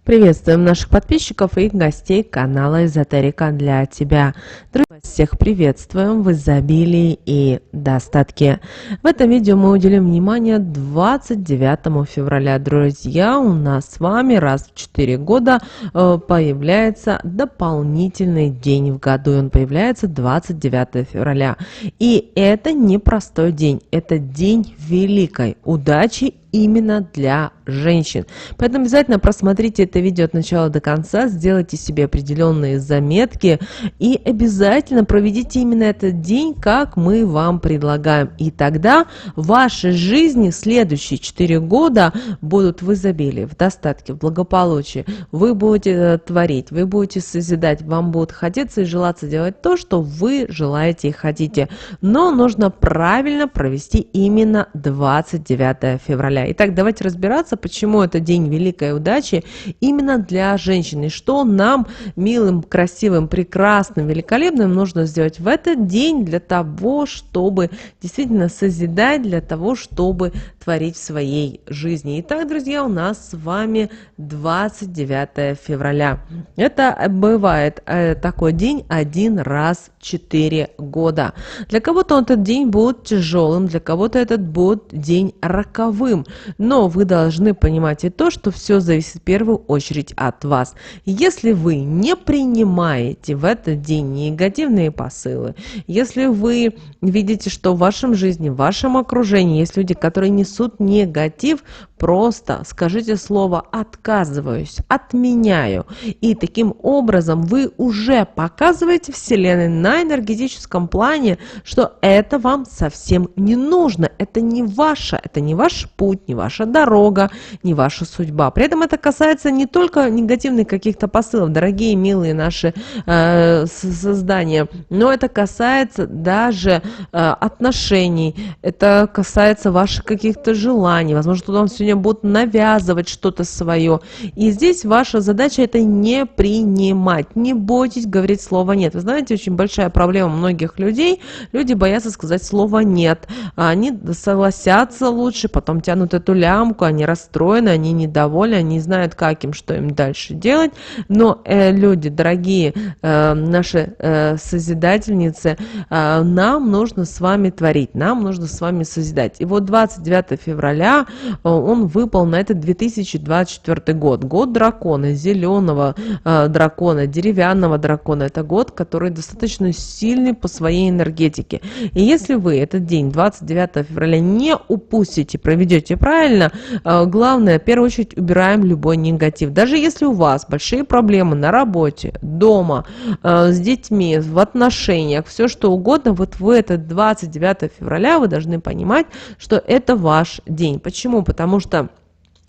Приветствуем наших подписчиков и гостей канала Эзотерика для тебя. Друзья, всех приветствуем в изобилии и достатке. В этом видео мы уделим внимание 29 февраля. Друзья, у нас с вами раз в 4 года появляется дополнительный день в году. И он появляется 29 февраля. И это не простой день, это день великой удачи именно для женщин. Поэтому обязательно просмотрите это видео от начала до конца, сделайте себе определенные заметки и обязательно проведите именно этот день, как мы вам предлагаем. И тогда в вашей жизни следующие 4 года будут в изобилии, в достатке, в благополучии. Вы будете творить, вы будете созидать, вам будет хотеться и желаться делать то, что вы желаете и хотите. Но нужно правильно провести именно 29 февраля. Итак, давайте разбираться, почему это день великой удачи именно для женщин. И что нам, милым, красивым, прекрасным, великолепным, нужно сделать в этот день для того, чтобы действительно созидать, для того, чтобы творить в своей жизни. Итак, друзья, у нас с вами 29 февраля. Это бывает такой день один раз в 4 года. Для кого-то этот день будет тяжелым, для кого-то этот будет день роковым. Но вы должны понимать и то, что все зависит в первую очередь от вас. Если вы не принимаете в этот день негативные посылы, если вы видите, что в вашем жизни, в вашем окружении есть люди, которые несут негатив, просто скажите слово «отказываюсь», «отменяю». И таким образом вы уже показываете Вселенной на энергетическом плане, что это вам совсем не нужно. Это не ваше, это не ваш путь, не ваша дорога, не ваша судьба. При этом это касается не только негативных каких-то посылов, дорогие, милые наши создания, но это касается даже отношений, это касается ваших каких-то желаний. Возможно, кто-то вам сегодня будут навязывать что-то свое. И здесь ваша задача это не принимать. Не бойтесь говорить слово «нет». Вы знаете, очень большая проблема многих людей. Люди боятся сказать слово «нет». Они согласятся лучше, потом тянут эту лямку, они расстроены, они недовольны, они не знают, как им, что им дальше делать. Но люди, дорогие наши созидательницы, нам нужно с вами творить, нам нужно с вами созидать. И вот 29 февраля он выпал на этот 2024 год. Год дракона, зеленого дракона, деревянного дракона. Это год, который достаточно сильный по своей энергетике. И если вы этот день, 29 февраля, не упустите, проведете правильно, главное, в первую очередь, убираем любой негатив. Даже если у вас большие проблемы на работе, дома, с детьми, в отношениях, все что угодно, вот в этот 29 февраля вы должны понимать, что это ваш день. Почему? Потому что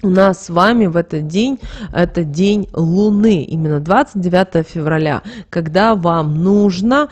у нас с вами в этот день, это день Луны, именно 29 февраля, когда вам нужно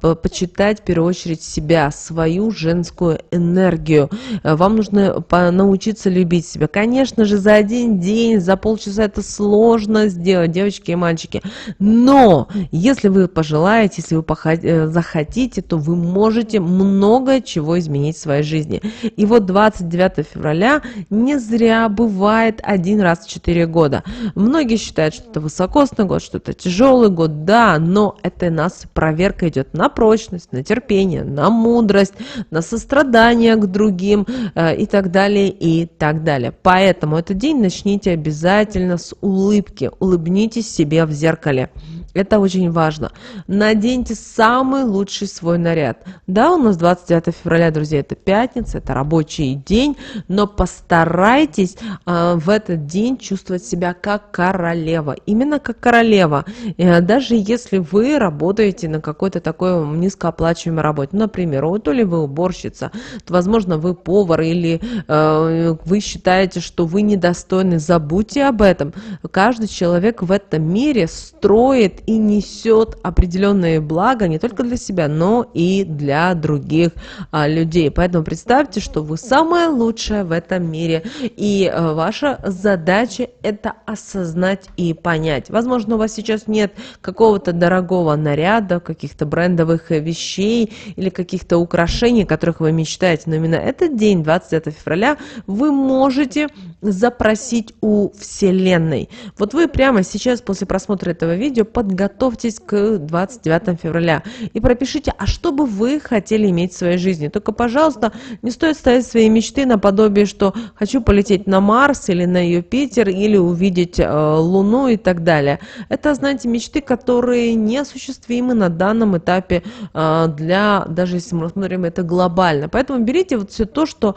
почитать в первую очередь себя, свою женскую энергию. Вам нужно научиться любить себя. Конечно же, за один день, за полчаса это сложно сделать, девочки и мальчики. Но если вы пожелаете, если вы захотите, то вы можете много чего изменить в своей жизни. И вот 29 февраля не зря бывает один раз в 4 года. Многие считают, что это высокосный год, что это тяжелый год, да, но это у нас проверка идет на прочность, на терпение, на мудрость, на сострадание к другим и так далее, и так далее. Поэтому этот день начните обязательно с улыбки, улыбнитесь себе в зеркале. Это очень важно. Наденьте самый лучший свой наряд. Да, у нас 29 февраля, друзья, это пятница, это рабочий день, но постарайтесь в этот день чувствовать себя как королева. Именно как королева. Даже если вы работаете на какой-то такой низкооплачиваемой работе, например, то ли вы уборщица, то, возможно, вы повар, или вы считаете, что вы недостойны, забудьте об этом. Каждый человек в этом мире строит и несет определенные блага не только для себя, но и для других людей. Поэтому представьте, что вы самое лучшее в этом мире, и ваша задача это осознать и понять. Возможно, у вас сейчас нет какого-то дорогого наряда, каких-то брендовых вещей или каких-то украшений, о которых вы мечтаете, но именно этот день, 29 февраля, вы можете запросить у Вселенной. Вот вы прямо сейчас после просмотра этого видео подготовьтесь к 29 февраля и пропишите, а что бы вы хотели иметь в своей жизни. Только, пожалуйста, не стоит ставить свои мечты наподобие, что хочу полететь на Марс или на Юпитер, или увидеть Луну и так далее. Это, знаете, мечты, которые неосуществимы на данном этапе даже если мы рассмотрим это глобально. Поэтому берите вот все то, что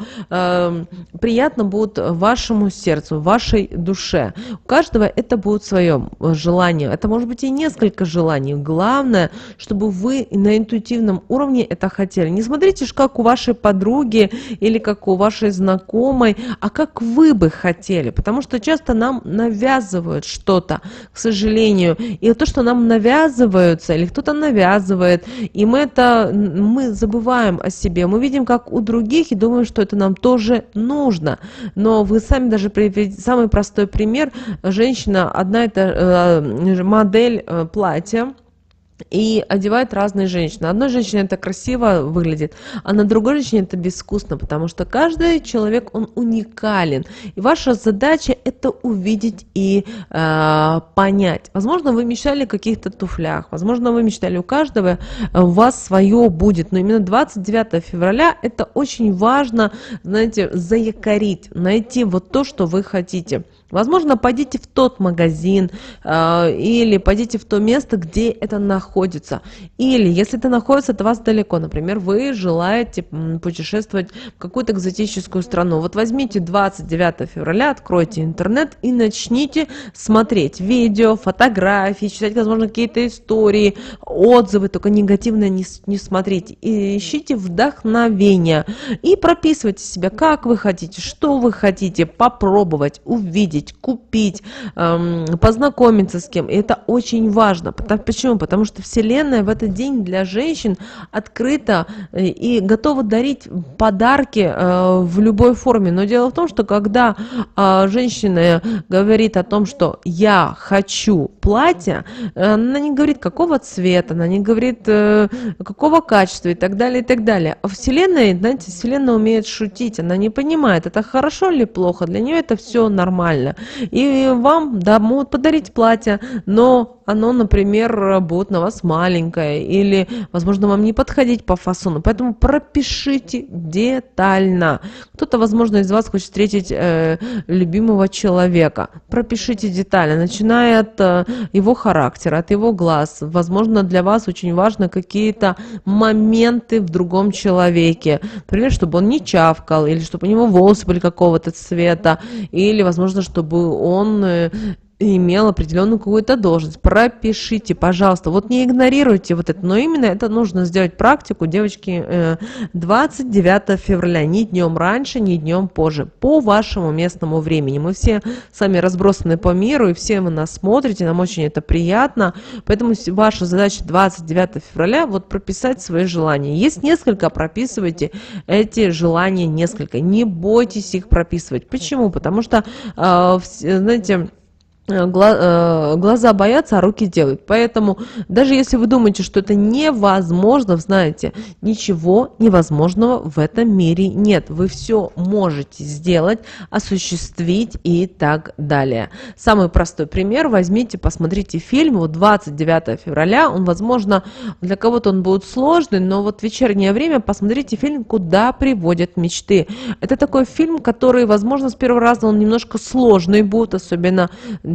приятно будет вашему сердцу, вашей душе. У каждого это будет свое желание. Это может быть и несколько желаний. Главное, чтобы вы на интуитивном уровне это хотели. Не смотрите, как у вашей подруги или как у вашей знакомой, а как вы бы хотели. Потому что часто нам навязывают что-то, к сожалению. И то, что нам навязываются, или кто-то навязывает, и мы забываем о себе. Мы видим, как у других, и думаем, что это нам тоже нужно. Но вы сами даже приведите самый простой пример. Женщина, одна это модель платья, и одевают разные женщины. Одной женщине это красиво выглядит, а на другой женщине это безвкусно, потому что каждый человек, он уникален. И ваша задача это увидеть и понять. Возможно, вы мечтали о каких-то туфлях, возможно, вы мечтали, у каждого у вас свое будет. Но именно 29 февраля это очень важно, знаете, заякорить, найти вот то, что вы хотите. Возможно, пойдите в тот магазин или пойдите в то место, где это находится. Или, если это находится от вас далеко, например, вы желаете путешествовать в какую-то экзотическую страну. Вот возьмите 29 февраля, откройте интернет и начните смотреть видео, фотографии, читать, возможно, какие-то истории, отзывы, только негативно не смотрите. И ищите вдохновение и прописывайте себя, как вы хотите, что вы хотите попробовать, увидеть, купить, познакомиться с кем. И это очень важно. Почему? Потому что Вселенная в этот день для женщин открыта и готова дарить подарки в любой форме. Но дело в том, что когда женщина говорит о том, что я хочу платье, она не говорит, какого цвета, она не говорит, какого качества и так далее, и так далее. А Вселенная, знаете, Вселенная умеет шутить, она не понимает, это хорошо или плохо, для нее это все нормально. И вам, да, могут подарить платье, но оно, например, будет на вас маленькое или, возможно, вам не подходить по фасону. Поэтому пропишите детально. Кто-то, возможно, из вас хочет встретить любимого человека. Пропишите детально, начиная от его характера, от его глаз. Возможно, для вас очень важно какие-то моменты в другом человеке. Например, чтобы он не чавкал, или чтобы у него волосы были какого-то цвета, или, возможно, чтобы он имел определенную какую-то должность. Пропишите, пожалуйста. Вот не игнорируйте вот это. Но именно это нужно сделать практику, девочки, 29 февраля. Ни днем раньше, ни днем позже. По вашему местному времени. Мы все сами разбросаны по миру, и все вы нас смотрите. Нам очень это приятно. Поэтому ваша задача 29 февраля вот прописать свои желания. Есть несколько, прописывайте эти желания несколько. Не бойтесь их прописывать. Почему? Потому что, знаете, глаза боятся, а руки делают. Поэтому даже если вы думаете, что это невозможно, знаете, ничего невозможного в этом мире нет. Вы все можете сделать, осуществить и так далее. Самый простой пример. Возьмите, посмотрите фильм. Вот 29 февраля. Он, возможно, для кого-то он будет сложный, но вот в вечернее время посмотрите фильм «Куда приводят мечты». Это такой фильм, который, возможно, с первого раза он немножко сложный будет, особенно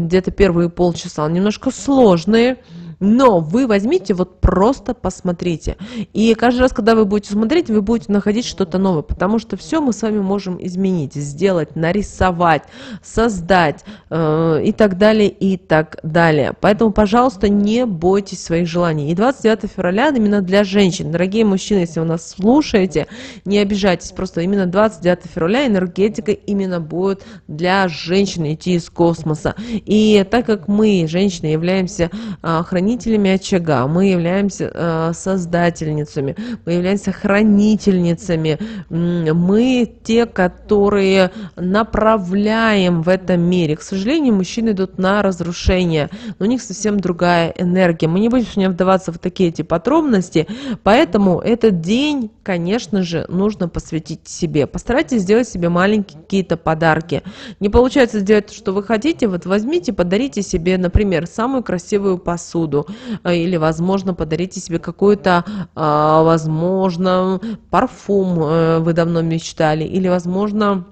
где-то первые полчаса, он немножко сложные. Но вы возьмите, вот просто посмотрите. И каждый раз, когда вы будете смотреть, вы будете находить что-то новое. Потому что все мы с вами можем изменить, сделать, нарисовать, создать и так далее, и так далее. Поэтому, пожалуйста, не бойтесь своих желаний. И 29 февраля именно для женщин. Дорогие мужчины, если вы нас слушаете, не обижайтесь. Просто именно 29 февраля энергетика именно будет для женщин идти из космоса. И так как мы, женщины, являемся хранителями хранителями очага, мы являемся создательницами, мы являемся хранительницами, мы те, которые направляем в этом мире. К сожалению, мужчины идут на разрушение, но у них совсем другая энергия. Мы не будем сегодня вдаваться в такие эти подробности, поэтому этот день, конечно же, нужно посвятить себе. Постарайтесь сделать себе маленькие какие-то подарки. Не получается сделать то, что вы хотите, вот возьмите, подарите себе, например, самую красивую посуду, или, возможно, подарите себе какой-то, возможно, парфюм, вы давно мечтали, или, возможно,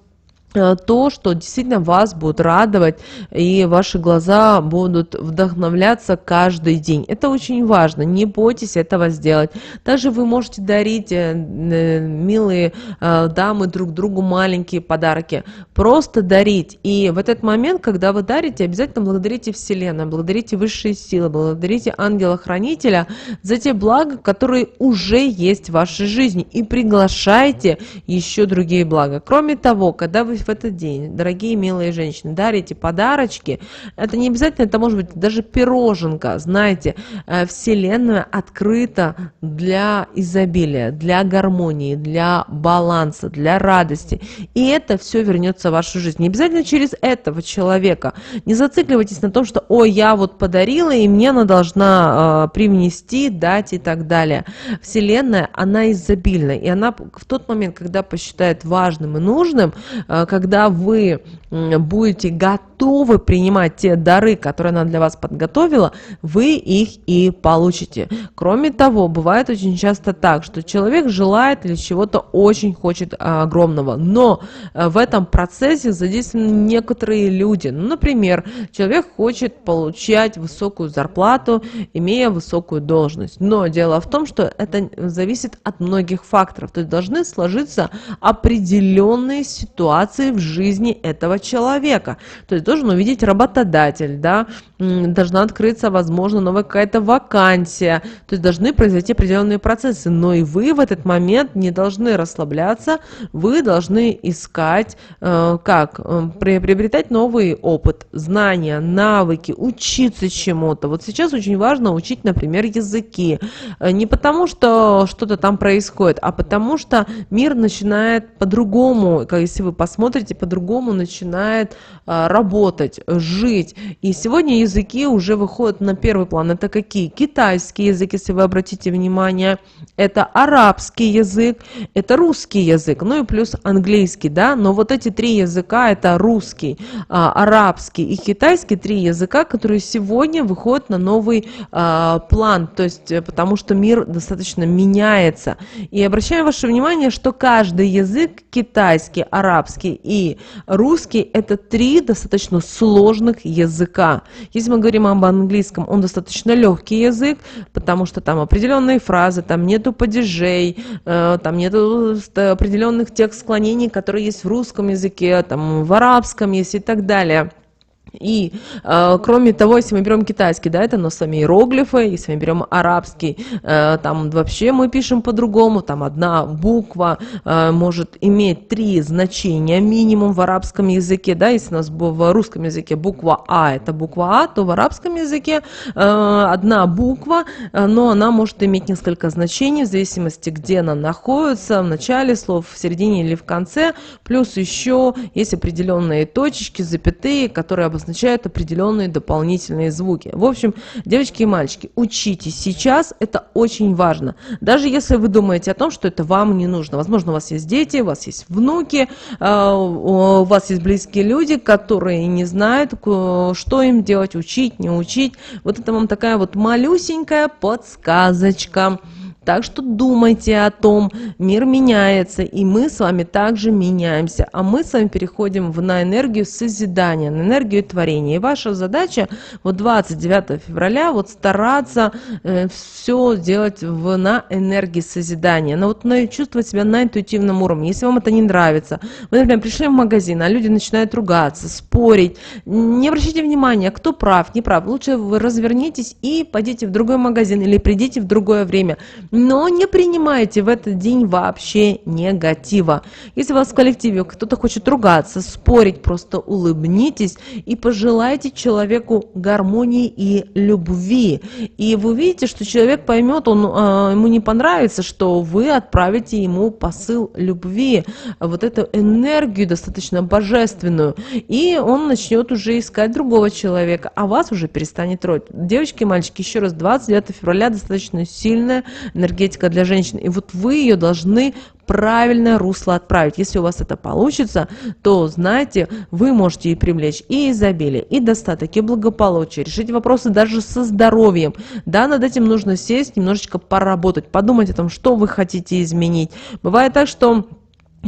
то, что действительно вас будет радовать, и ваши глаза будут вдохновляться каждый день. Это очень важно, не бойтесь этого сделать. Также вы можете дарить, милые дамы, друг другу маленькие подарки. Просто дарить. И в этот момент, когда вы дарите, обязательно благодарите Вселенную, благодарите высшие силы, благодарите ангела-хранителя за те блага, которые уже есть в вашей жизни, и приглашайте еще другие блага. Кроме того, когда вы в этот день, дорогие милые женщины, дарите подарочки, это не обязательно, это может быть даже пироженка, знаете, Вселенная открыта для изобилия, для гармонии, для баланса, для радости, и это все вернется в вашу жизнь. Не обязательно через этого человека. Не зацикливайтесь на том, что, ой, я вот подарила, и мне она должна привнести, дать и так далее. Вселенная, она изобильна, и она в тот момент, когда посчитает важным и нужным, когда вы будете готовы принимать те дары, которые она для вас подготовила, вы их и получите. Кроме того, бывает очень часто так, что человек желает или чего-то очень хочет огромного, но в этом процессе задействованы некоторые люди. Ну, например, человек хочет получать высокую зарплату, имея высокую должность, но дело в том, что это зависит от многих факторов, то есть должны сложиться определенные ситуации в жизни этого человека. То есть должен увидеть работодатель, да, должна открыться, возможно, новая какая-то вакансия, то есть должны произойти определенные процессы, но и вы в этот момент не должны расслабляться, вы должны искать, приобретать новый опыт, знания, навыки, учиться чему-то. Вот сейчас очень важно учить, например, языки, не потому что что-то там происходит, а потому что мир начинает по-другому, если вы посмотрите, по-другому начинает работать, жить. И сегодня языки уже выходят на первый план. Это какие? Китайский язык, если вы обратите внимание, это арабский язык, это русский язык, ну и плюс английский, да, но вот эти три языка, это русский, арабский и китайский, три языка, которые сегодня выходят на новый план, то есть потому что мир достаточно меняется. И обращаю ваше внимание, что каждый язык, китайский, арабский и русский, это три достаточно сложных языка. Если мы говорим об английском, он достаточно легкий язык, потому что там определенные фразы, там нету падежей, там нету определенных тех склонений, которые есть в русском языке, там в арабском есть и так далее. И кроме того, если мы берем китайский, да, это но сами иероглифы, если мы берем арабский, там вообще мы пишем по-другому, там одна буква может иметь три значения минимум в арабском языке, да, если у нас в русском языке буква А это буква А, то в арабском языке одна буква, но она может иметь несколько значений в зависимости, где она находится, в начале слов, в середине или в конце, плюс еще есть определенные точечки, запятые, которые обозначают определенные дополнительные звуки. В общем, девочки и мальчики, учитесь сейчас, это очень важно. Даже если вы думаете о том, что это вам не нужно. Возможно, у вас есть дети, у вас есть внуки, у вас есть близкие люди, которые не знают, что им делать, учить, не учить. Вот это вам такая вот малюсенькая подсказочка. Так что думайте о том, мир меняется, и мы с вами также меняемся, а мы с вами переходим на энергию созидания, на энергию творения. И ваша задача вот 29 февраля вот стараться все делать на энергии созидания, но вот чувствовать себя на интуитивном уровне. Если вам это не нравится, вы, например, пришли в магазин, а люди начинают ругаться, спорить, не обращайте внимания, кто прав, не прав. Лучше вы развернитесь и пойдите в другой магазин или придите в другое время. Но не принимайте в этот день вообще негатива. Если у вас в коллективе кто-то хочет ругаться, спорить, просто улыбнитесь и пожелайте человеку гармонии и любви. И вы увидите, что человек поймет, ему не понравится, что вы отправите ему посыл любви, вот эту энергию достаточно божественную. И он начнет уже искать другого человека, а вас уже перестанет трогать. Девочки и мальчики, еще раз, 29 февраля достаточно сильная энергетика для женщин. И вот вы ее должны правильное русло отправить. Если у вас это получится, то, знаете, вы можете и привлечь и изобилие, и достаток, и благополучие, решить вопросы даже со здоровьем. Да, над этим нужно сесть, немножечко поработать, подумать о том, что вы хотите изменить. Бывает так, что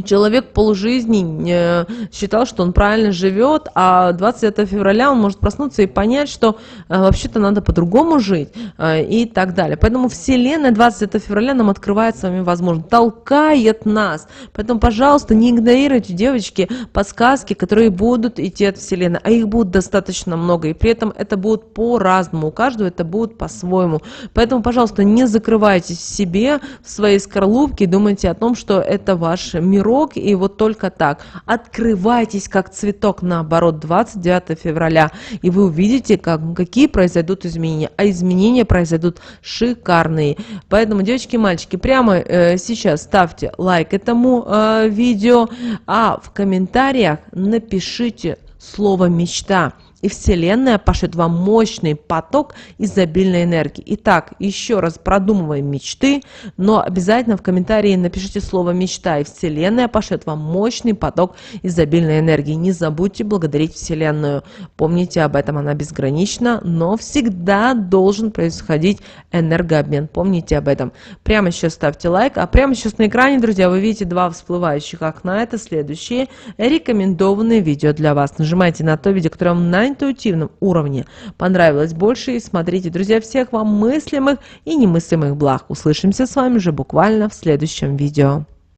человек полжизни считал, что он правильно живет, а 29 февраля он может проснуться и понять, что вообще-то надо по-другому жить и так далее. Поэтому Вселенная 29 февраля нам открывает с вами возможность, толкает нас. Поэтому, пожалуйста, не игнорируйте, девочки, подсказки, которые будут идти от Вселенной, а их будет достаточно много, и при этом это будет по-разному, у каждого это будет по-своему. Поэтому, пожалуйста, не закрывайтесь в себе, в своей скорлупке, думайте о том, что это ваш мир, и вот только так. Открывайтесь как цветок, наоборот, 29 февраля, и вы увидите, какие произойдут изменения. А изменения произойдут шикарные. Поэтому, девочки и мальчики, прямо сейчас ставьте лайк этому видео, а в комментариях напишите слово «мечта». И Вселенная пошлет вам мощный поток изобильной энергии. Итак, еще раз продумываем мечты, но обязательно в комментарии напишите слово «мечта», и Вселенная пошлет вам мощный поток изобильной энергии. Не забудьте благодарить Вселенную. Помните об этом, она безгранична, но всегда должен происходить энергообмен. Помните об этом. Прямо сейчас ставьте лайк, а прямо сейчас на экране, друзья, вы видите два всплывающих окна. Это следующие рекомендованные видео для вас. Нажимайте на то видео, которое вам на интуитивном уровне понравилось больше, и смотрите. Друзья, всех вам мыслимых и немыслимых благ. Услышимся с вами уже буквально в следующем видео.